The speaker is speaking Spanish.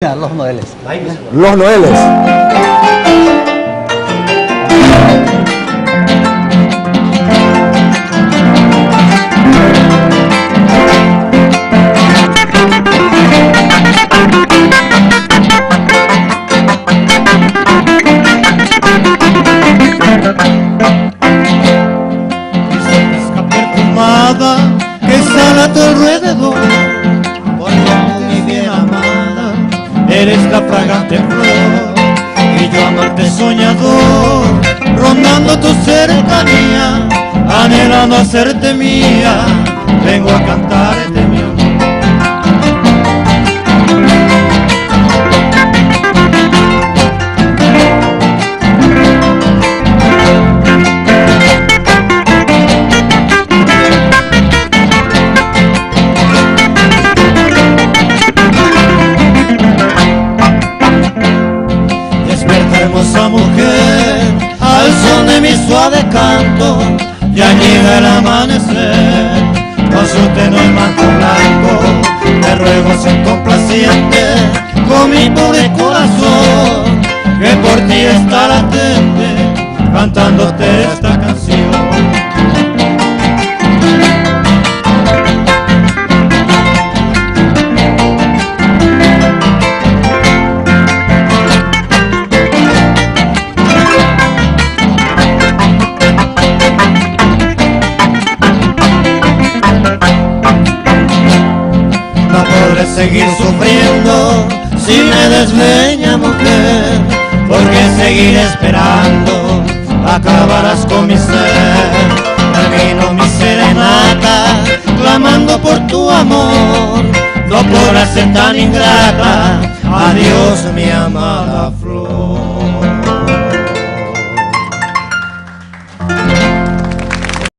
Los Noeles. Los Noeles. Esta perfumada que sale a tu alrededor, porque mi bien amada eres la fragante flor, y yo amante soñador, rondando tu cercanía, anhelando hacerte mía, vengo a cantarte mi amor. Hermosa mujer, al son de mi suave canto, ya llega el amanecer, con su tenue manto blanco, te ruego ser complaciente con mi pobre corazón, que por ti está latente, cantándote esta canción. No podré seguir sufriendo si me desdeña, mujer, porque seguir esperando acabarás con mi ser. Termino mi serenata clamando por tu amor, no podrás ser tan ingrata. Adiós, mi amada flor.